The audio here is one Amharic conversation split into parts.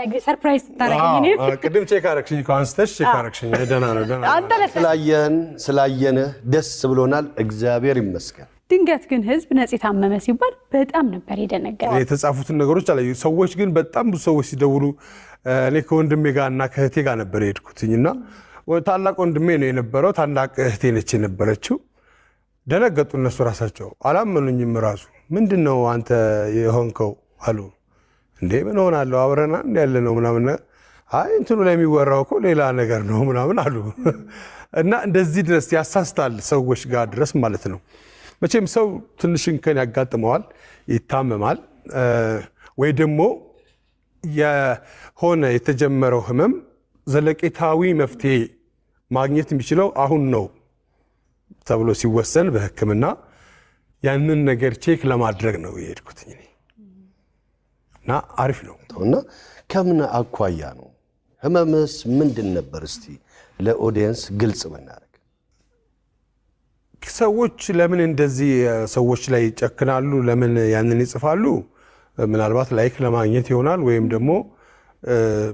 ያግሪ ሰርፕራይዝ ታረጋኝ ቅድም ቼክ አረክሽኝ ኮንስተሽ ቼክ አረክሽኝ ደና ነው ስላየነ ደስ ብሎናል እግዚአብሔር ይመስገን ድንገት ግን ህዝብ ነጽ ታመመ ሲባል በጣም ነበር የደነገጠው የተጻፉትን ነገሮች አለ ሰዎች ግን በጣም ብዙ ሰዎች ሲደውሉ እኔ ከወንድሜ ጋርና ከእህቴ ጋር ነበር የሄድኩትኝና ታላቅ ወንድሜ ነው የነበረው ታላቅ እህቴ ነች የነበረችው ደነገጡ እነሱ ራሳቸው አላመኑኝም ራሱ ምንድነው አንተ የሆንከው አሉ እንዴ ምን ሆናለሁ አብረና ያለ ነው ምናምን አይ እንትኑ ላይ የሚወራው እኮ ሌላ ነገር ነው ምናምን አሉ እና እንደዚህ ድረስ ያሳስታል ሰዎች ጋር ድረስ ማለት ነው መቼም ሰው ትንሽ እንከን ያጋጥመዋል ይታመማል ወይ ደግሞ የሆነ የተጀመረው ህመም ዘለቄታዊ መፍትሄ ማግኘት የሚችለው አሁን ነው ተብሎ ሲወሰን በህክምና ያንን ነገር ቼክ ለማድረግ ነው የሄድኩት እና አሪፍ ነው እና ከምን አኳያ ነው ህመምስ ምንድን ነበር እስቲ ለኦዲየንስ ግልጽ መናረግ ሰዎች ለምን እንደዚህ ሰዎች ላይ ይጨክናሉ ለምን ያንን ይጽፋሉ ምናልባት ላይክ ለማግኘት ይሆናል ወይም ደግሞ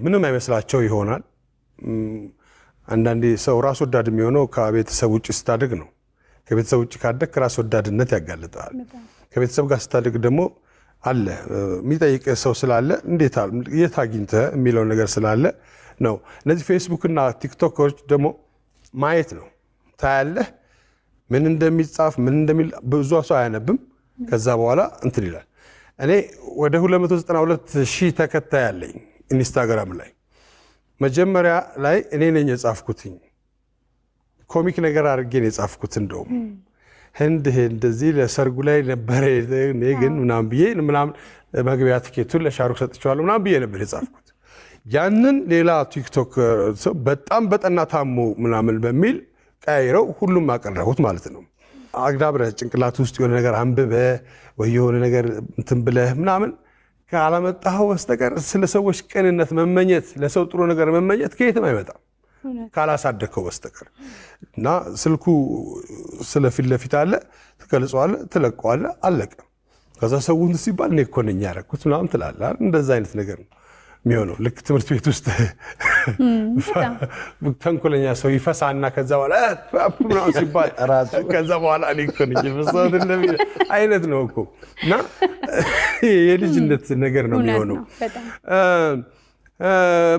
ምንም አይመስላቸው ይሆናል አንዳንዴ ሰው ራስ ወዳድ የሚሆነው ከቤተሰብ ውጭ ስታድግ ነው ከቤተሰብ ውጭ ካደግ ራስ ወዳድነት ያጋልጣል ከቤተሰብ ጋር ስታድግ ደግሞ አለ የሚጠይቅ ሰው ስላለ እንዴት የታግኝተ የሚለው ነገር ስላለ ነው እነዚህ ፌስቡክ እና ቲክቶኮች ደግሞ ማየት ነው ታያለህ ምን እንደሚጻፍ ምን እንደሚል ብዙ ሰው አያነብም ከዛ በኋላ እንትን ይላል እኔ ወደ 292,000 ተከታይ ያለኝ ኢንስታግራም ላይ መጀመሪያ ላይ እኔ ነኝ የጻፍኩትኝ ኮሚክ ነገር አድርጌ ነው የጻፍኩት እንደውም እንደዚህ ለሰርጉ ላይ ነበር እኔ ግን ምናምን ብዬ ምናምን መግቢያ ትኬቱን ለሻሩክ ሰጥቻለሁ ምናምን ብዬ ነበር የጻፍኩት ያንን ሌላ ቲክቶክ በጣም በጠና ታሞ ምናምን በሚል ቀይረው ሁሉም አቀረቡት ማለት ነው አግዳብረ ጭንቅላት ውስጥ የሆነ ነገር አንብበ ወይ የሆነ ነገር እንትን ብለህ ምናምን ካላመጣው በስተቀር ስለ ሰዎች ቅንነት መመኘት ለሰው ጥሩ ነገር መመኘት ከየትም አይመጣም ካላሳደከው በስተቀር እና ስልኩ ስለፊት ለፊት አለ ተገልጿል ተለቀዋል አለቀ ከዛ ሰውን ሲባል እኔ እኮ ነኝ ያረኩት ምናምን ትላለህ እንደዛ አይነት ነገር ነው የሚሆነው ልክ ትምህርት ቤት ውስጥ ተንኮለኛ ሰው ይፈሳና ከዛ በኋላ ምናምን ሲባል ከዛ በኋላ እኔ እኮ ነኝ ፈሳት እንደሚል አይነት ነው እኮ እና የልጅነት ነገር ነው የሚሆነው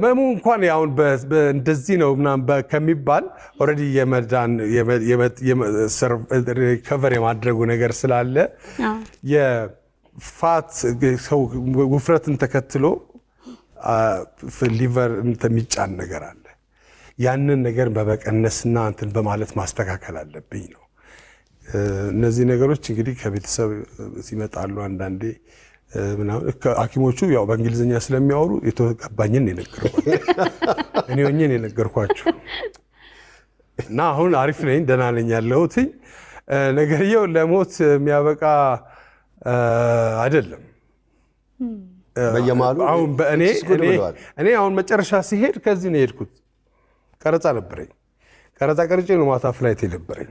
መሙ እንኳን ያው እንደዚህ ነው ምናምን ከሚባል ኦሬዲ የመዳን የሪከቨር የማድረጉ ነገር ስላለ የፋት ሰው ውፍረትን ተከትሎ ሊቨር የሚጫን ነገር አለ ያንን ነገር በመቀነስና እንትን በማለት ማስተካከል አለብኝ ነው እነዚህ ነገሮች እንግዲህ ከቤተሰብ ሲመጣሉ አንዳንዴ ምናምን ሐኪሞቹ ያው በእንግሊዝኛ ስለሚያወሩ የተቀባኝን የነገርኳቸው እኔ ሆኜን የነገርኳቸው እና አሁን አሪፍ ነኝ ደህና ነኝ ያለሁት ነገርየው ለሞት የሚያበቃ አይደለም በየማሉ አሁን እኔ አሁን መጨረሻ ሲሄድ ከዚህ ነው የሄድኩት ቀረጻ ነበረኝ ቀረጻ ቀርጬ ነው ማታ ፍላይት የነበረኝ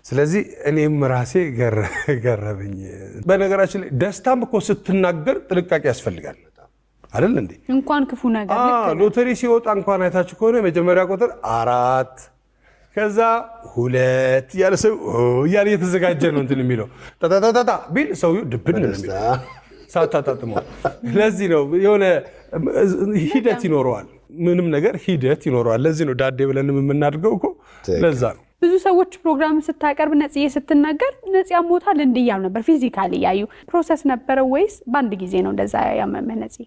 ስለዚህ እኔም ራሴ ገረበኝ በነገራችን ላይ ደስታም እኮ ስትናገር ጥንቃቄ ያስፈልጋል አይደል እንዴ እንኳን ክፉ ነገር ሎተሪ ሲወጣ እንኳን አይታችሁ ከሆነ መጀመሪያ ቁጥር 4 ከዛ 2 ያለ ሰው ያለ የተዘጋጀ ነው እንትን የሚለው ታታታታ ቢል ሰው ድብን ነው የሚለው ሳታጣጥሞ ለዚህ ነው የሆነ ሂደት ይኖረዋል ምንም ነገር ሂደት ይኖረዋል ለዚህ ነው ዳዴ ብለን የምናደርገው እኮ ለዛ ነው ብዙ ሰዎች ፕሮግራም ስታቀርብ ነጽዬ ስትናገር ነጽያ ሞታል እንዲያም ነበር ፊዚካሊ ያዩ ፕሮሰስ ነበር ወይስ ባንድ ጊዜ ነው እንደዛ ያመመ ነጽዬ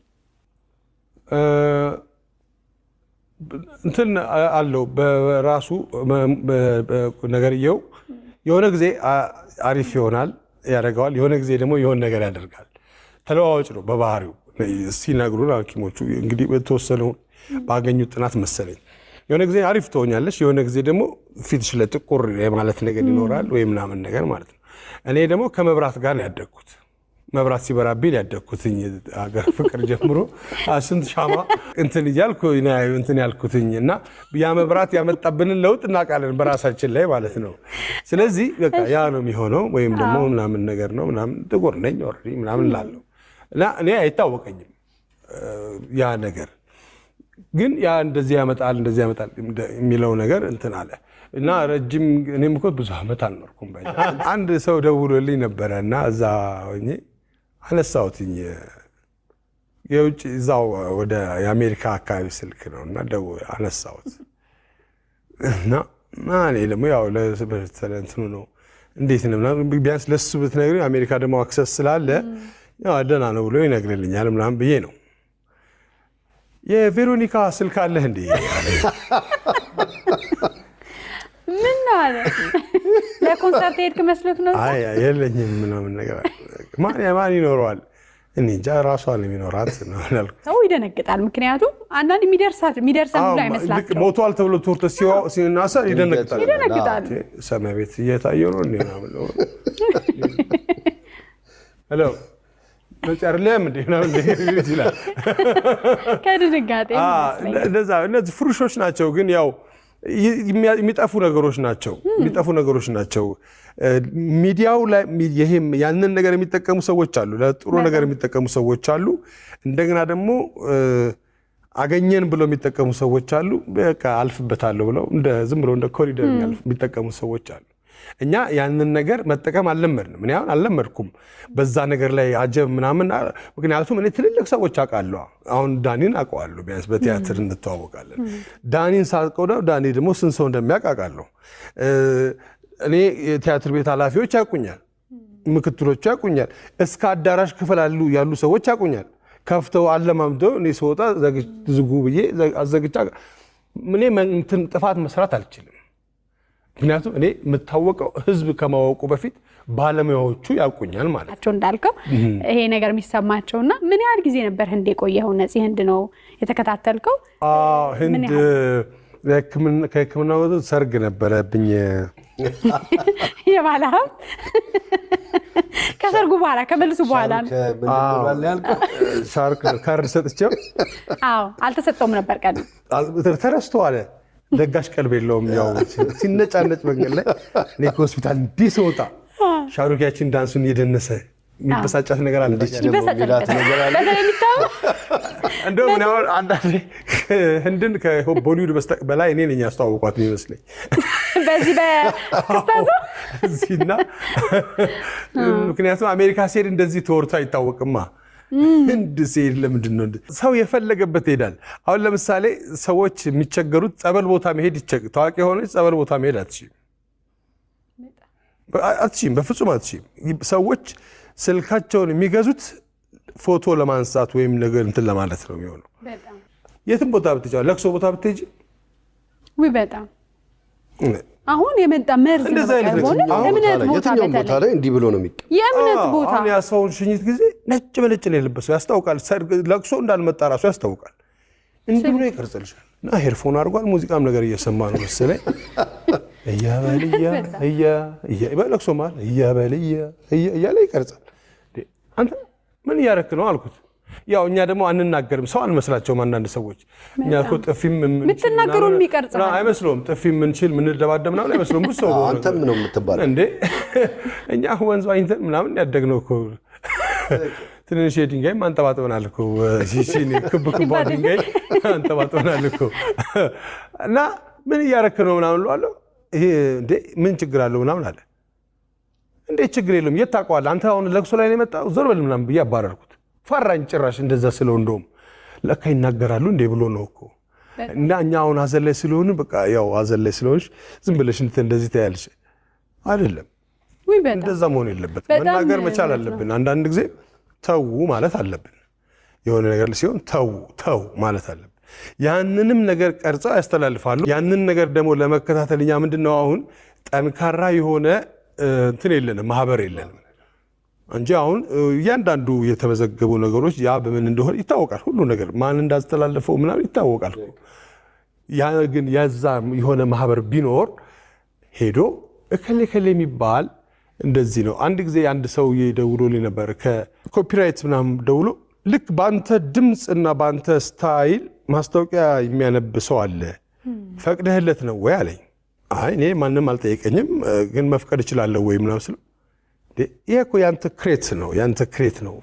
እንትን አለው በራሱ ነገርየው የሆነ ጊዜ አሪፍ ይሆናል ያደርጋል የሆነ ጊዜ ደግሞ የሆነ ነገር ያደርጋል ተለዋዋጭ ነው በባህሪው ሲናገሩን ሐኪሞቹ እንግዲህ በተወሰነው ባገኙት ጥናት መሰለኝ የሆነ ጊዜ አሪፍ ትሆኛለሽ የሆነ ጊዜ ደግሞ ፊትሽ ለጥቁር የማለት ነገር ይኖራል ወይ ምናምን ነገር ማለት ነው እኔ ደግሞ ከመብራት ጋር ያደግኩት መብራት ሲበራብኝ ያደግኩትኝ አገር ፍቅር ጀምሮ ስንት ሻማ እንትን ይያልኩ እንትን ያልኩትኝና ያ መብራት ያመጣብንን ለውጥ እናቃለን በራሳችን ላይ ማለት ነው ስለዚህ በቃ ያ ነው የሚሆነው ወይም ደግሞ ምናምን ነገር ነው ምናምን ጥቁር ነኝ ኦሬዲ ምናምን ላለው እና እኔ አይታወቀኝም ያ ነገር ግን ያ እንደዚህ ያመጣል የሚለው ነገር እንትን አለ እና ረጅም እኔም እኮ ብዙ ዓመት አልኖርኩም። አንድ ሰው ደውሎልኝ ነበረ እና እዛ ሆኜ አነሳሁትኝ። የውጭ እዛው ወደ የአሜሪካ አካባቢ ስልክ ነው እና አነሳሁት እና እኔ ደግሞ ያው ለእንትኑ ነው እንዴት ነው ቢያንስ ለሱ ብትነግሪኝ አሜሪካ ደግሞ አክሰስ ስላለ ያው ደህና ነው ብሎ ይነግርልኛል ምናምን ብዬ ነው። የቬሮኒካ ስልክ አለህ እንዴ? ምን አለ? ለኮንሰርት ሄድክ መስሎት ነው? አይ የለኝም ምናምን ነገር ማን ይኖረዋል? እኔ እንጃ ራሷ ነው የሚኖራት ነው ያልኩት። ሰው ይደነግጣል። ምክንያቱም አንዳንድ የሚደርሰን ብሎ አይመስላቸው ሞቷል ተብሎ ቶርተ ሲናሳ ይደነግጣል። ሰማይ ቤት እየታየው ነው ምናምን ነው ሄሎ መጨረለም እንዴ ነው ይችላል ከድንጋጤ እነዚህ ፍሩሾች ናቸው። ግን ያው የሚጠፉ ነገሮች ናቸው። ሚዲያው ላይ ይሄም ያንን ነገር የሚጠቀሙ ሰዎች አሉ፣ ለጥሩ ነገር የሚጠቀሙ ሰዎች አሉ። እንደገና ደግሞ አገኘን ብለው የሚጠቀሙ ሰዎች አሉ። በቃ አልፍበታለሁ ብለው ዝም ብለው እንደ ኮሪደር የሚጠቀሙ ሰዎች አሉ። እኛ ያንን ነገር መጠቀም አልለመድንም። እኔ አሁን አልለመድኩም በዛ ነገር ላይ አጀብ ምናምን። ምክንያቱም እኔ ትልልቅ ሰዎች አውቃለሁ። አሁን ዳኒን አውቀዋለሁ፣ ቢያንስ በቲያትር እንተዋወቃለን። ዳኒን ሳውቀው ዳኒ ደግሞ ስንት ሰው እንደሚያውቅ አውቃለሁ። እኔ የቲያትር ቤት ኃላፊዎች ያውቁኛል፣ ምክትሎቹ ያውቁኛል፣ እስከ አዳራሽ ክፍል ያሉ ሰዎች ያውቁኛል። ከፍተው አለማምደው እኔ ስወጣ ዝጉ ብዬ አዘግቻ እኔ ጥፋት መስራት አልችልም። ምክንያቱም እኔ የምታወቀው ህዝብ ከማወቁ በፊት ባለሙያዎቹ ያውቁኛል ማለት ነው። እንዳልከው ይሄ ነገር የሚሰማቸውና ምን ያህል ጊዜ ነበር ህንድ የቆየኸው? ነፂ ህንድ ነው የተከታተልከው? ህንድ ከህክምና ወደ ሰርግ ነበረብኝ የባላም ከሰርጉ በኋላ ከመልሱ በኋላ ሻርክ ካርድ ሰጥቼው አልተሰጠውም ነበር ቀን ተረስቶ አለ። ደጋሽ ቀልብ የለውም። ያው ሲነጫነጭ መንገድ ላይ እኔ ከሆስፒታል እንዲህ ስወጣ ሻሩኪያችን ዳንሱን እየደነሰ የሚበሳጫት ነገር አለ። እንደውም እኔ አሁን አንዳንዴ ህንድን ከቦሊውድ በላይ እኔ ነኝ ያስተዋወቋት የሚመስለኝ በዚህ በክስተቱ እዚህና ምክንያቱም አሜሪካ ሲሄድ እንደዚህ ተወርቶ አይታወቅማ። ህንድ ሲሄድ ለምንድን ነው ሰው የፈለገበት ይሄዳል? አሁን ለምሳሌ ሰዎች የሚቸገሩት ጸበል ቦታ መሄድ ታዋቂ የሆነች ጸበል ቦታ መሄድ አትችይም፣ በፍጹም አትችይም። ሰዎች ስልካቸውን የሚገዙት ፎቶ ለማንሳት ወይም ነገር እንትን ለማለት ነው የሚሆነው። የትም ቦታ ብትሄጂ፣ ለቅሶ ቦታ ብትሄጂ በጣም አሁን የመጣ መርዝ ነው። የእምነት ቦታ ላይ እንዲህ ብሎ ነው የሚቀር የእምነት ቦታ አሁን ያስፋውን ሽኝት ጊዜ ነጭ በነጭ ነው የለበሰው፣ ያስታውቃል። ለቅሶ እንዳልመጣ ራሱ ያስታውቃል። እንዲህ ብሎ ይቀርጽልሻል። እና ሄድፎን አድርጓል፣ ሙዚቃም ነገር እየሰማ ነው መሰለኝ። እያበልያ በለቅሶ ማለት እያበልያ እያለ ይቀርጻል። አንተ ምን እያረክ ነው አልኩት። ያው እኛ ደግሞ አንናገርም፣ ሰው አንመስላቸውም። አንዳንድ ሰዎች እኛ እኮ ጥፊም የምትናገሩ የሚቀርጻል አይመስለውም። ጥፊም ምንችል ምንደባደብ ምናምን አይመስለውም። ብዙ ሰው አንተም ነው የምትባለው እንዴ? እኛ ወንዝ ዋኝተን ምናምን ያደግነው እኮ ትንሽ ድንጋይ አንጠባጥበናል እኮ ክብ ክቧ ድንጋይ አንጠባጥበናል እኮ። እና ምን እያረክ ነው ምናምን እለዋለሁ። ይሄ እንዴ ምን ችግር አለው ምናምን አለ። እንዴ ችግር የለውም፣ የት ታውቀዋለህ አንተ? አሁን ለቅሶ ላይ ነው የመጣው፣ ዞር በል ምናምን ብዬ አባረርኩት። ፈራኝ ጭራሽ እንደዛ ስለው፣ እንደውም ለካ ይናገራሉ እንዴ ብሎ ነው እኮ። እና እኛ አሁን ሀዘን ላይ ስለሆን በቃ ያው ሀዘን ላይ ስለሆንሽ ዝም ብለሽ እንደዚህ ታያለሽ አይደለም። እንደዛ መሆን የለበትም። መናገር መቻል አለብን። አንዳንድ ጊዜ ተው ማለት አለብን። የሆነ ነገር ሲሆን ተው ማለት አለብን። ያንንም ነገር ቀርጸው ያስተላልፋሉ። ያንን ነገር ደግሞ ለመከታተል እኛ ምንድነው አሁን ጠንካራ የሆነ እንትን የለንም፣ ማህበር የለንም እንጂ አሁን እያንዳንዱ የተመዘገቡ ነገሮች ያ በምን እንደሆነ ይታወቃል። ሁሉ ነገር ማን እንዳስተላለፈው ምናምን ይታወቃል። ያ ግን ያዛ የሆነ ማህበር ቢኖር ሄዶ እከሌ የሚባል እንደዚህ ነው። አንድ ጊዜ አንድ ሰው ደውሎልኝ ነበር ከኮፒራይት ምናምን ደውሎ ልክ በአንተ ድምፅ እና በአንተ ስታይል ማስታወቂያ የሚያነብ ሰው አለ፣ ፈቅደህለት ነው ወይ አለኝ። አይ እኔ ማንም አልጠየቀኝም፣ ግን መፍቀድ እችላለሁ ወይ ምናምን ስለው ይሄ እኮ ያንተ ክሬት ነው፣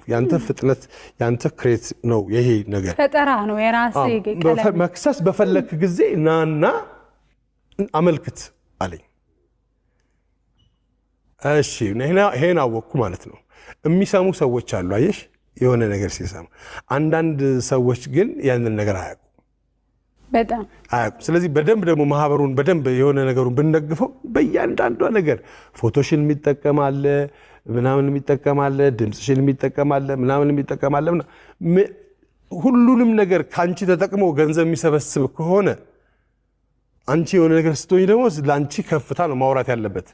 ያንተ ፍጥነት፣ ያንተ ክሬት ነው። ይሄ ነገር ፈጠራ ነው፣ የራስህ ቀለም። መክሰስ በፈለክ ጊዜ ናና አመልክት አለኝ። እሺ ይሄን አወቅኩ ማለት ነው። የሚሰሙ ሰዎች አሉ አየሽ፣ የሆነ ነገር ሲሰሙ። አንዳንድ ሰዎች ግን ያንን ነገር አያውቁም በጣም አያውቁም። ስለዚህ በደንብ ደግሞ ማህበሩን በደንብ የሆነ ነገሩን ብንደግፈው በእያንዳንዷ ነገር ፎቶሽን የሚጠቀማለ ምናምን የሚጠቀማለ ድምፅሽን የሚጠቀማለ ምናምን የሚጠቀማለ ሁሉንም ነገር ካንቺ ተጠቅሞ ገንዘብ የሚሰበስብ ከሆነ አንቺ የሆነ ነገር ስትሆኝ ደግሞ ለአንቺ ከፍታ ነው ማውራት ያለበት።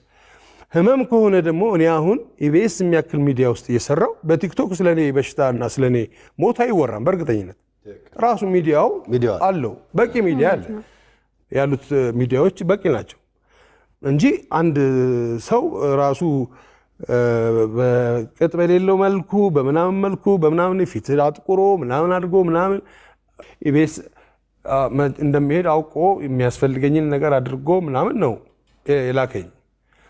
ህመም ከሆነ ደግሞ እኔ አሁን ኢቢኤስ የሚያክል ሚዲያ ውስጥ እየሰራው በቲክቶክ ስለኔ በሽታና ስለኔ ሞት አይወራም። በእርግጠኝነት ራሱ ሚዲያው አለው፣ በቂ ሚዲያ አለ። ያሉት ሚዲያዎች በቂ ናቸው እንጂ አንድ ሰው ራሱ በቅጥ በሌለው መልኩ በምናምን ፊት አጥቁሮ ምናምን አድርጎ ምናምን ኢቢኤስ እንደሚሄድ አውቆ የሚያስፈልገኝን ነገር አድርጎ ምናምን ነው የላከኝ።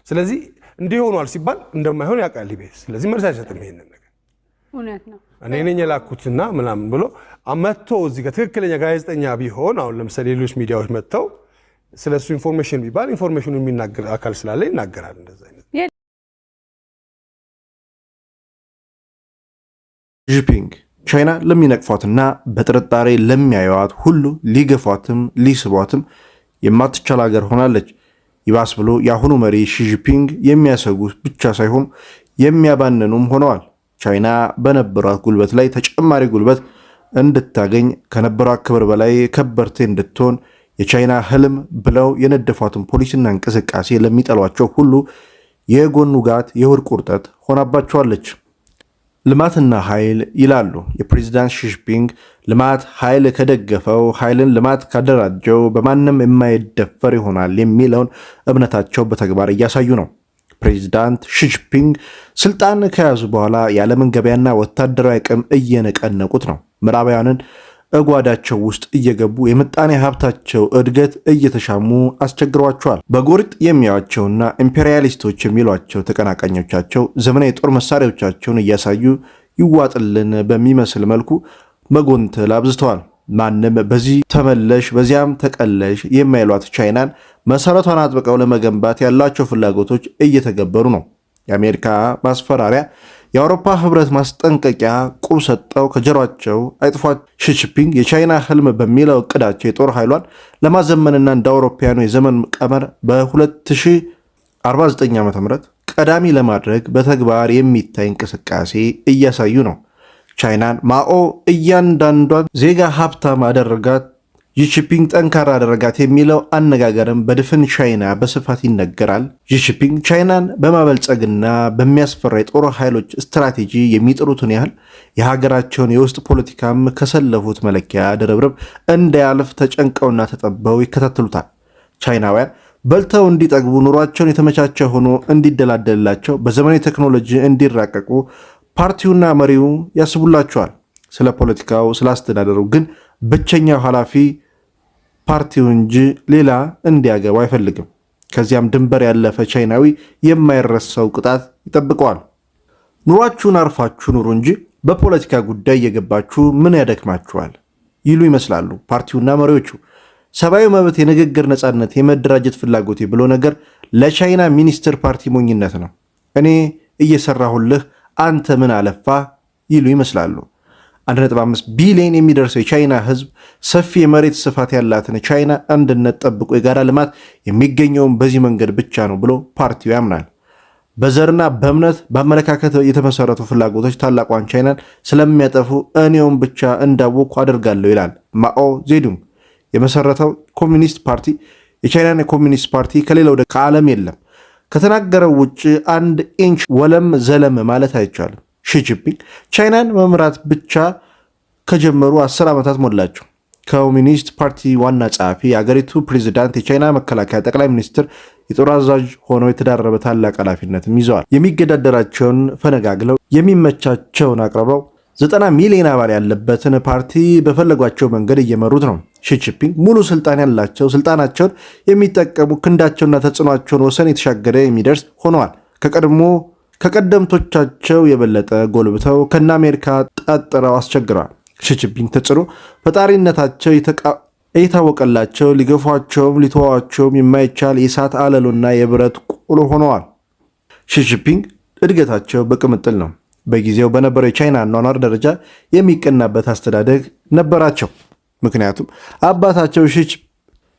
ስለዚህ እንዲህ ሆኗል ሲባል እንደማይሆን ያውቃል ኢቢኤስ። ስለዚህ መልስ አይሰጥም። ይሄንን ነገር እውነት ነው እኔ ነኝ የላኩትና ምናምን ብሎ መጥቶ እዚህ ጋር ትክክለኛ ጋዜጠኛ ቢሆን አሁን ለምሳሌ ሌሎች ሚዲያዎች መጥተው ስለሱ ኢንፎርሜሽን ቢባል ኢንፎርሜሽኑ የሚናገር አካል ስላለ ይናገራል። እንደዛ አይነት ጂፒንግ ቻይና ለሚነቅፏትና በጥርጣሬ ለሚያዩዋት ሁሉ ሊገፏትም ሊስቧትም የማትቻል ሀገር ሆናለች። ይባስ ብሎ የአሁኑ መሪ ሺጂፒንግ የሚያሰጉ ብቻ ሳይሆኑ የሚያባንኑም ሆነዋል። ቻይና በነበራት ጉልበት ላይ ተጨማሪ ጉልበት እንድታገኝ ከነበራት ክብር በላይ ከበርቴ እንድትሆን የቻይና ህልም ብለው የነደፏትን ፖሊሲና እንቅስቃሴ ለሚጠሏቸው ሁሉ የጎን ውጋት የሆድ ቁርጠት ሆናባቸዋለች። ልማትና ኃይል ይላሉ የፕሬዝዳንት ሺጂፒንግ። ልማት ኃይል ከደገፈው፣ ኃይልን ልማት ካደራጀው በማንም የማይደፈር ይሆናል የሚለውን እምነታቸው በተግባር እያሳዩ ነው። ፕሬዝዳንት ሺጂፒንግ ስልጣን ከያዙ በኋላ የዓለምን ገበያና ወታደራዊ አቅም እየነቀነቁት ነው። ምዕራባውያንን እጓዳቸው ውስጥ እየገቡ የምጣኔ ሀብታቸው እድገት እየተሻሙ አስቸግሯቸዋል። በጎሪጥ የሚያዩዋቸውና ኢምፔሪያሊስቶች የሚሏቸው ተቀናቃኞቻቸው ዘመናዊ የጦር መሳሪያዎቻቸውን እያሳዩ ይዋጥልን በሚመስል መልኩ መጎንተል አብዝተዋል። ማንም በዚህ ተመለሽ በዚያም ተቀለሽ የማይሏት ቻይናን መሰረቷን አጥብቀው ለመገንባት ያላቸው ፍላጎቶች እየተገበሩ ነው። የአሜሪካ ማስፈራሪያ፣ የአውሮፓ ህብረት ማስጠንቀቂያ ቁብ ሰጠው ከጀሯቸው አይጥፏት። ሺጂፒንግ የቻይና ህልም በሚለው እቅዳቸው የጦር ኃይሏን ለማዘመንና እንደ አውሮፓውያኑ የዘመን ቀመር በ2049 ዓ.ም ቀዳሚ ለማድረግ በተግባር የሚታይ እንቅስቃሴ እያሳዩ ነው። ቻይናን ማኦ እያንዳንዷን ዜጋ ሀብታም አደረጋት፣ ሺጂፒንግ ጠንካራ አደረጋት የሚለው አነጋገርም በድፍን ቻይና በስፋት ይነገራል። ሺጂፒንግ ቻይናን በማበልጸግና በሚያስፈራ የጦር ኃይሎች ስትራቴጂ የሚጥሩትን ያህል የሀገራቸውን የውስጥ ፖለቲካም ከሰለፉት መለኪያ ድርብርብ እንዳያልፍ ተጨንቀውና ተጠበው ይከታተሉታል። ቻይናውያን በልተው እንዲጠግቡ፣ ኑሯቸውን የተመቻቸ ሆኖ እንዲደላደልላቸው፣ በዘመናዊ ቴክኖሎጂ እንዲራቀቁ ፓርቲውና መሪው ያስቡላቸዋል። ስለ ፖለቲካው ስለ አስተዳደሩ ግን ብቸኛው ኃላፊ ፓርቲው እንጂ ሌላ እንዲያገባ አይፈልግም። ከዚያም ድንበር ያለፈ ቻይናዊ የማይረሳው ቅጣት ይጠብቀዋል። ኑሯችሁን አርፋችሁ ኑሩ እንጂ በፖለቲካ ጉዳይ እየገባችሁ ምን ያደክማችኋል ይሉ ይመስላሉ ፓርቲውና መሪዎቹ። ሰብአዊ መብት፣ የንግግር ነፃነት፣ የመደራጀት ፍላጎት ብሎ ነገር ለቻይና ሚኒስትር ፓርቲ ሞኝነት ነው። እኔ እየሰራሁልህ አንተ ምን አለፋ ይሉ ይመስላሉ። 1.5 ቢሊዮን የሚደርሰው የቻይና ህዝብ ሰፊ የመሬት ስፋት ያላትን ቻይና አንድነት ጠብቆ የጋራ ልማት የሚገኘውን በዚህ መንገድ ብቻ ነው ብሎ ፓርቲው ያምናል። በዘርና በእምነት በአመለካከት የተመሰረቱ ፍላጎቶች ታላቋን ቻይናን ስለሚያጠፉ እኔውን ብቻ እንዳወቅኩ አደርጋለሁ ይላል ማኦ ዜዱንግ። የመሰረተው ኮሚኒስት ፓርቲ የቻይናን የኮሚኒስት ፓርቲ ከሌላው ከዓለም የለም። ከተናገረው ውጭ አንድ ኢንች ወለም ዘለም ማለት አይቻልም። ሺጂፒንግ ቻይናን መምራት ብቻ ከጀመሩ 10 ዓመታት ሞላቸው። ኮሚኒስት ፓርቲ ዋና ጸሐፊ፣ የአገሪቱ ፕሬዝዳንት፣ የቻይና መከላከያ ጠቅላይ ሚኒስትር፣ የጦር አዛዥ ሆነው የተዳረበ ታላቅ ኃላፊነትም ይዘዋል። የሚገዳደራቸውን ፈነጋግለው የሚመቻቸውን አቅርበው 90 ሚሊዮን አባል ያለበትን ፓርቲ በፈለጓቸው መንገድ እየመሩት ነው። ሺጂፒንግ ሙሉ ስልጣን ያላቸው፣ ስልጣናቸውን የሚጠቀሙ፣ ክንዳቸውና ተጽዕኗቸውን ወሰን የተሻገረ የሚደርስ ሆነዋል። ከቀደምቶቻቸው የበለጠ ጎልብተው ከነ አሜሪካ ጠጥረው አስቸግረዋል። ሺጂንፒንግ ተጽዕኖ ፈጣሪነታቸው የታወቀላቸው ሊገፏቸውም ሊተዋቸውም የማይቻል የእሳት አለሉና የብረት ቁሎ ሆነዋል። ሺጂንፒንግ እድገታቸው በቅምጥል ነው። በጊዜው በነበረው የቻይና አኗኗር ደረጃ የሚቀናበት አስተዳደግ ነበራቸው። ምክንያቱም አባታቸው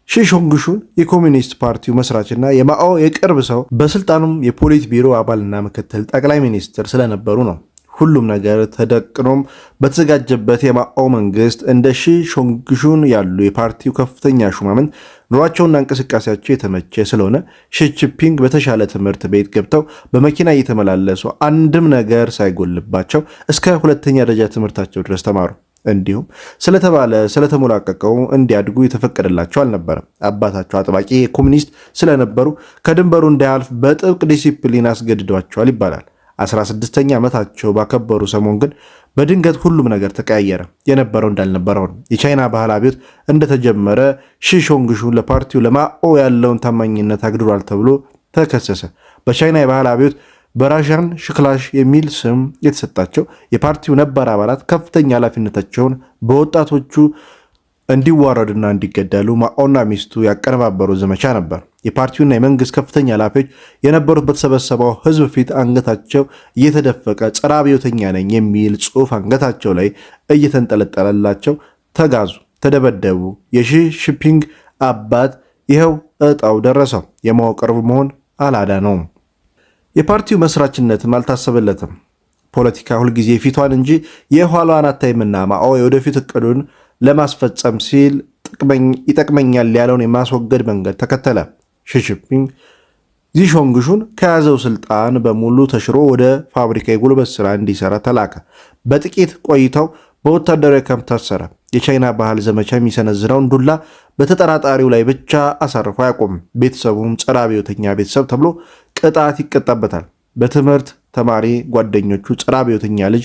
ሺሾንግሹን የኮሚኒስት ፓርቲው መስራችና የማኦ የቅርብ ሰው በስልጣኑም የፖሊት ቢሮ አባልና ምክትል ጠቅላይ ሚኒስትር ስለነበሩ ነው። ሁሉም ነገር ተደቅኖም በተዘጋጀበት የማኦ መንግስት እንደ ሺሾንግሹን ያሉ የፓርቲው ከፍተኛ ሹማምንት ኑሯቸውና እንቅስቃሴያቸው የተመቸ ስለሆነ ሺጂንፒንግ በተሻለ ትምህርት ቤት ገብተው በመኪና እየተመላለሱ አንድም ነገር ሳይጎልባቸው እስከ ሁለተኛ ደረጃ ትምህርታቸው ድረስ ተማሩ። እንዲሁም ስለተሞላቀቀው እንዲያድጉ የተፈቀደላቸው አልነበረም። አባታቸው አጥባቂ ኮሚኒስት ስለነበሩ ከድንበሩ እንዳያልፍ በጥብቅ ዲሲፕሊን አስገድዷቸዋል ይባላል። 16ኛ ዓመታቸው ባከበሩ ሰሞን ግን በድንገት ሁሉም ነገር ተቀያየረ። የነበረው እንዳልነበረው ነው። የቻይና ባህል አብዮት እንደተጀመረ ሺሾንግሹን ለፓርቲው ለማኦ ያለውን ታማኝነት አግድሯል ተብሎ ተከሰሰ። በቻይና የባህል አብዮት በራዣን ሽክላሽ የሚል ስም የተሰጣቸው የፓርቲው ነባር አባላት ከፍተኛ ኃላፊነታቸውን በወጣቶቹ እንዲዋረዱና እንዲገደሉ ማኦና ሚስቱ ያቀነባበሩ ዘመቻ ነበር። የፓርቲውና የመንግስት ከፍተኛ ኃላፊዎች የነበሩት በተሰበሰበው ህዝብ ፊት አንገታቸው እየተደፈቀ ጸረ አብዮተኛ ነኝ የሚል ጽሑፍ አንገታቸው ላይ እየተንጠለጠለላቸው ተጋዙ፣ ተደበደቡ። የሺጂንፒንግ አባት ይኸው እጣው ደረሰው። የማኦ ቅርብ መሆን አላዳነውም። የፓርቲው መስራችነትም አልታሰበለትም። ፖለቲካ ሁልጊዜ ፊቷን እንጂ የኋላዋን አታይምና ማኦ የወደፊት እቅዱን ለማስፈጸም ሲል ይጠቅመኛል ያለውን የማስወገድ መንገድ ተከተለ። ሺጂንፒንግ ሺሾንግሹን ከያዘው ስልጣን በሙሉ ተሽሮ ወደ ፋብሪካ የጉልበት ስራ እንዲሰራ ተላከ። በጥቂት ቆይታው በወታደራዊ ካምፕ ታሰረ። የቻይና ባህል ዘመቻ የሚሰነዝረውን ዱላ በተጠራጣሪው ላይ ብቻ አሳርፎ አያቆምም። ቤተሰቡም ጸረ አብዮተኛ ቤተሰብ ተብሎ ቅጣት ይቀጣበታል። በትምህርት ተማሪ ጓደኞቹ ጸረ አብዮተኛ ልጅ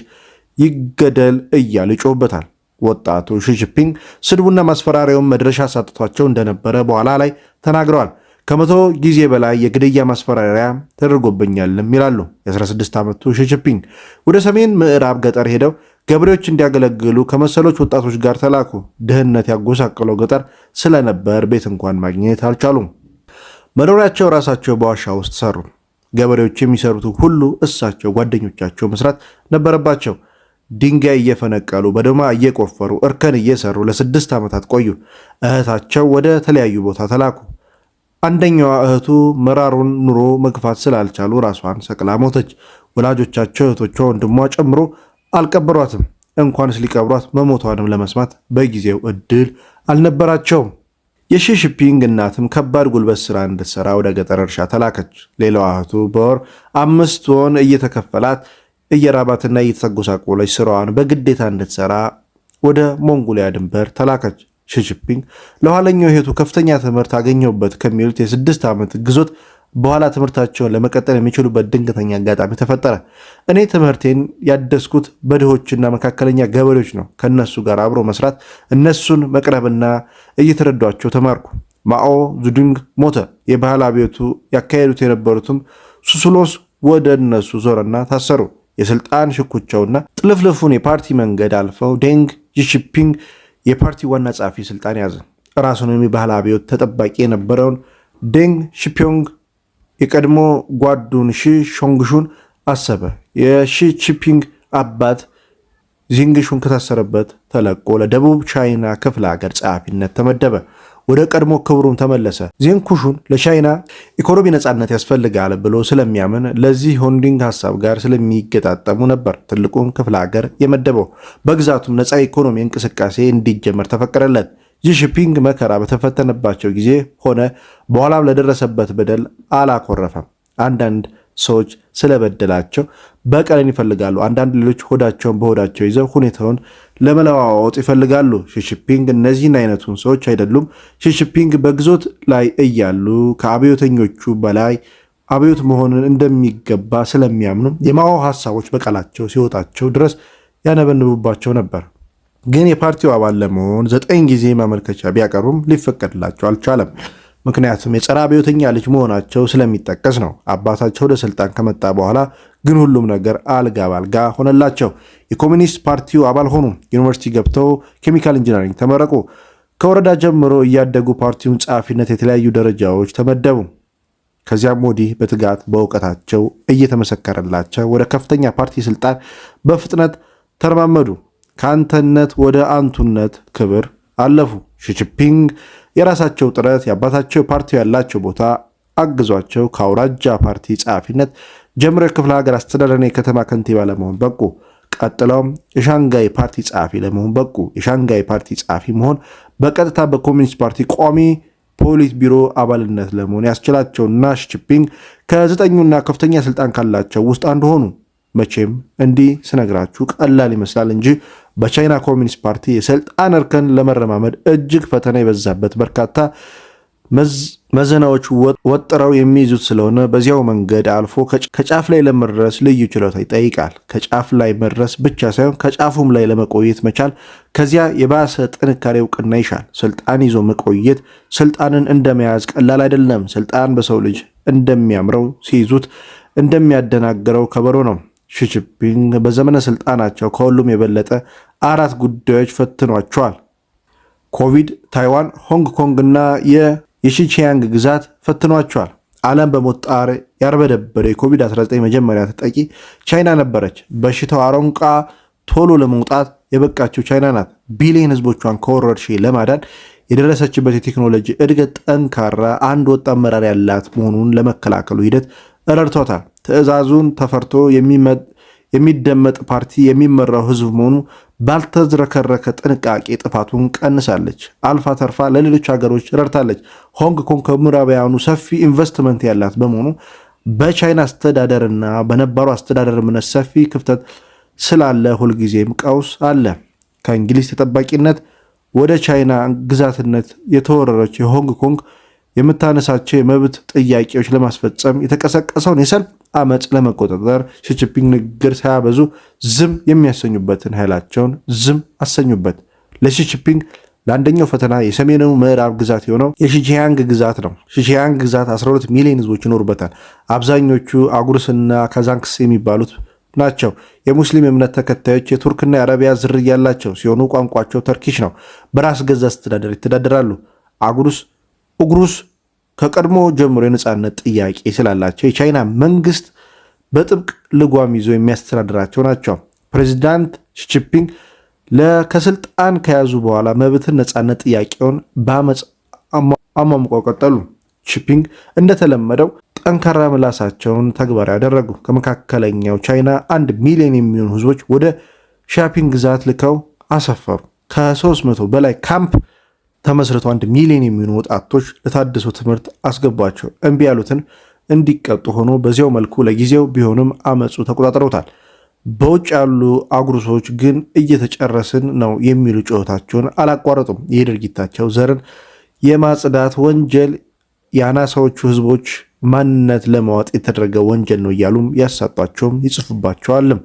ይገደል እያሉ ይጮህበታል። ወጣቱ ሺጂንፒንግ ስድቡና ማስፈራሪያውን መድረሻ ሳጥቷቸው እንደነበረ በኋላ ላይ ተናግረዋል። ከ100 ጊዜ በላይ የግድያ ማስፈራሪያ ተደርጎብኛልም ይላሉ። የ16 ዓመቱ ሺጂንፒንግ ወደ ሰሜን ምዕራብ ገጠር ሄደው ገበሬዎች እንዲያገለግሉ ከመሰሎች ወጣቶች ጋር ተላኩ። ድህነት ያጎሳቀለው ገጠር ስለነበር ቤት እንኳን ማግኘት አልቻሉም። መኖሪያቸው ራሳቸው በዋሻ ውስጥ ሰሩ። ገበሬዎች የሚሰሩት ሁሉ እሳቸው ጓደኞቻቸው መስራት ነበረባቸው። ድንጋይ እየፈነቀሉ በዶማ እየቆፈሩ እርከን እየሰሩ ለ6 ዓመታት ቆዩ። እህታቸው ወደ ተለያዩ ቦታ ተላኩ። አንደኛዋ እህቱ መራሩን ኑሮ መግፋት ስላልቻሉ ራሷን ሰቅላ ሞተች። ወላጆቻቸው እህቶቿ፣ ወንድሟ ጨምሮ አልቀበሯትም። እንኳንስ ሊቀብሯት መሞቷንም ለመስማት በጊዜው እድል አልነበራቸውም። የሺጂንፒንግ እናትም ከባድ ጉልበት ስራ እንድትሰራ ወደ ገጠር እርሻ ተላከች። ሌላዋ እህቱ በወር 5 ወን እየተከፈላት እየራባትና እየተጎሳቆለች ስራዋን በግዴታ እንድትሰራ ወደ ሞንጎሊያ ድንበር ተላከች። ሺጂንፒንግ ለኋለኛው እህቱ ከፍተኛ ትምህርት አገኘሁበት ከሚሉት የ6 ዓመት ግዞት በኋላ ትምህርታቸውን ለመቀጠል የሚችሉበት ድንገተኛ አጋጣሚ ተፈጠረ። እኔ ትምህርቴን ያደስኩት በድሆችና መካከለኛ ገበሬዎች ነው። ከነሱ ጋር አብሮ መስራት፣ እነሱን መቅረብና እየተረዷቸው ተማርኩ። ማኦ ዜዱንግ ሞተ። የባህል አብዮቱ ያካሄዱት የነበሩትም ሱስሎስ ወደ እነሱ ዞረና ታሰሩ። የስልጣን ሽኩቻውና ጥልፍልፉን የፓርቲ መንገድ አልፈው ዴንግ ሺጂንፒንግ የፓርቲ ዋና ጸሐፊ ስልጣን ያዘ። ራሱንም የባህል አብዮት ተጠባቂ የነበረውን ዴንግ ሺፒዮንግ የቀድሞ ጓዱን ሺሾንግሹን አሰበ። የሺጂንፒንግ አባት ዚንግሹን ከታሰረበት ተለቆ ለደቡብ ቻይና ክፍለ ሀገር ጸሐፊነት ተመደበ። ወደ ቀድሞ ክብሩም ተመለሰ። ዚንግሹን ለቻይና ኢኮኖሚ ነጻነት ያስፈልጋል ብሎ ስለሚያምን ለዚህ ሆንዲንግ ሀሳብ ጋር ስለሚገጣጠሙ ነበር ትልቁን ክፍለ ሀገር የመደበው። በግዛቱም ነጻ ኢኮኖሚ እንቅስቃሴ እንዲጀመር ተፈቀደለት። ሺጂንፒንግ መከራ በተፈተነባቸው ጊዜ ሆነ በኋላም ለደረሰበት በደል አላኮረፈም። አንዳንድ ሰዎች ስለበደላቸው በቀልን ይፈልጋሉ። አንዳንድ ሌሎች ሆዳቸውን በሆዳቸው ይዘው ሁኔታውን ለመለዋወጥ ይፈልጋሉ። ሺጂንፒንግ እነዚህን አይነቱን ሰዎች አይደሉም። ሺጂንፒንግ በግዞት ላይ እያሉ ከአብዮተኞቹ በላይ አብዮት መሆንን እንደሚገባ ስለሚያምኑ የማኦ ሀሳቦች በቃላቸው ሲወጣቸው ድረስ ያነበንቡባቸው ነበር። ግን የፓርቲው አባል ለመሆን 9 ጊዜ ማመልከቻ ቢያቀርቡም ሊፈቀድላቸው አልቻለም። ምክንያቱም የጸረ አብዮተኛ ልጅ መሆናቸው ስለሚጠቀስ ነው። አባታቸው ወደ ስልጣን ከመጣ በኋላ ግን ሁሉም ነገር አልጋ ባልጋ ሆነላቸው። የኮሚኒስት ፓርቲው አባል ሆኑ። ዩኒቨርሲቲ ገብተው ኬሚካል ኢንጂነሪንግ ተመረቁ። ከወረዳ ጀምሮ እያደጉ ፓርቲውን ጸሐፊነት የተለያዩ ደረጃዎች ተመደቡ። ከዚያም ወዲህ በትጋት በእውቀታቸው እየተመሰከረላቸው ወደ ከፍተኛ ፓርቲ ስልጣን በፍጥነት ተረማመዱ። ከአንተነት ወደ አንቱነት ክብር አለፉ። ሺጂንፒንግ የራሳቸው ጥረት የአባታቸው ፓርቲው ያላቸው ቦታ አግዟቸው ከአውራጃ ፓርቲ ጸሐፊነት ጀምሮ የክፍለ ሀገር አስተዳደርና የከተማ ከንቲባ ለመሆን በቁ። ቀጥለውም የሻንጋይ ፓርቲ ጸሐፊ ለመሆን በቁ። የሻንጋይ ፓርቲ ጸሐፊ መሆን በቀጥታ በኮሚኒስት ፓርቲ ቋሚ ፖሊት ቢሮ አባልነት ለመሆን ያስችላቸውና ሺጂንፒንግ ከ9ኙና ከፍተኛ ስልጣን ካላቸው ውስጥ አንዱ ሆኑ። መቼም እንዲህ ስነግራችሁ ቀላል ይመስላል እንጂ በቻይና ኮሚኒስት ፓርቲ የስልጣን እርከን ለመረማመድ እጅግ ፈተና የበዛበት በርካታ መዘናዎች ወጥረው የሚይዙት ስለሆነ በዚያው መንገድ አልፎ ከጫፍ ላይ ለመድረስ ልዩ ችሎታ ይጠይቃል። ከጫፍ ላይ መድረስ ብቻ ሳይሆን ከጫፉም ላይ ለመቆየት መቻል ከዚያ የባሰ ጥንካሬ እውቅና ይሻል። ስልጣን ይዞ መቆየት ስልጣንን እንደመያዝ ቀላል አይደለም። ስልጣን በሰው ልጅ እንደሚያምረው ሲይዙት እንደሚያደናግረው ከበሮ ነው። ሺጂንፒንግ በዘመነ ስልጣናቸው ከሁሉም የበለጠ 4 ጉዳዮች ፈትኗቸዋል። ኮቪድ፣ ታይዋን፣ ሆንግ ኮንግ እና የሺቺያንግ ግዛት ፈትኗቸዋል። ዓለም በሞት ጣር ያርበደበደ የኮቪድ-19 መጀመሪያ ተጠቂ ቻይና ነበረች። በሽታው አረንቋ ቶሎ ለመውጣት የበቃችው ቻይና ናት። ቢሊዮን ህዝቦቿን ከወረርሽኝ ለማዳን የደረሰችበት የቴክኖሎጂ እድገት ጠንካራ አንድ ወጥ አመራር ያላት መሆኑን ለመከላከሉ ሂደት ረድቷታል። ትዕዛዙን ተፈርቶ የሚደመጥ ፓርቲ የሚመራው ህዝብ መሆኑ ባልተዝረከረከ ጥንቃቄ ጥፋቱን ቀንሳለች። አልፋ ተርፋ ለሌሎች ሀገሮች ረድታለች። ሆንግ ኮንግ ከምዕራባውያኑ ሰፊ ኢንቨስትመንት ያላት በመሆኑ በቻይና አስተዳደርና በነባሩ አስተዳደር እምነት ሰፊ ክፍተት ስላለ ሁልጊዜም ቀውስ አለ። ከእንግሊዝ ተጠባቂነት ወደ ቻይና ግዛትነት የተወረረች የሆንግ ኮንግ የምታነሳቸው የመብት ጥያቄዎች ለማስፈጸም የተቀሰቀሰውን የሰልፍ አመፅ ለመቆጣጠር ሺጂንፒንግ ንግግር ሳያበዙ ዝም የሚያሰኙበትን ኃይላቸውን ዝም አሰኙበት። ለሺጂንፒንግ ለአንደኛው ፈተና የሰሜኑ ምዕራብ ግዛት የሆነው የሺጂያንግ ግዛት ነው። ሺጂያንግ ግዛት 12 ሚሊዮን ህዝቦች ይኖሩበታል። አብዛኞቹ አጉርስና ካዛንክስ የሚባሉት ናቸው። የሙስሊም እምነት ተከታዮች የቱርክና የአረቢያ ዝርያ ያላቸው ሲሆኑ ቋንቋቸው ተርኪሽ ነው። በራስ ገዝ አስተዳደር ይተዳደራሉ። ኡጉሩስ ከቀድሞ ጀምሮ የነጻነት ጥያቄ ስላላቸው የቻይና መንግስት በጥብቅ ልጓም ይዞ የሚያስተዳድራቸው ናቸው። ፕሬዚዳንት ሺጂንፒንግ ከስልጣን ከያዙ በኋላ መብትን፣ ነጻነት ጥያቄውን በአመፅ አሟሙቀው ቀጠሉ። ሺጂንፒንግ እንደተለመደው ጠንካራ ምላሳቸውን ተግባራዊ ያደረጉ። ከመካከለኛው ቻይና 1 ሚሊዮን የሚሆኑ ህዝቦች ወደ ሺጂንፒንግ ግዛት ልከው አሰፈሩ። ከ300 በላይ ካምፕ ተመስርቶ 1 ሚሊዮን የሚሆኑ ወጣቶች ለታደሰ ትምህርት አስገቧቸው። እምቢ ያሉትን እንዲቀጡ ሆኖ በዚያው መልኩ ለጊዜው ቢሆንም አመፁ ተቆጣጥረውታል። በውጭ ያሉ አጉርሶች ግን እየተጨረስን ነው የሚሉ ጩኸታቸውን አላቋረጡም። ይህ ድርጊታቸው ዘርን የማጽዳት ወንጀል፣ የአናሳዎቹ ህዝቦች ማንነት ለማወጥ የተደረገ ወንጀል ነው እያሉም ያሳጧቸውም ይጽፉባቸዋልም።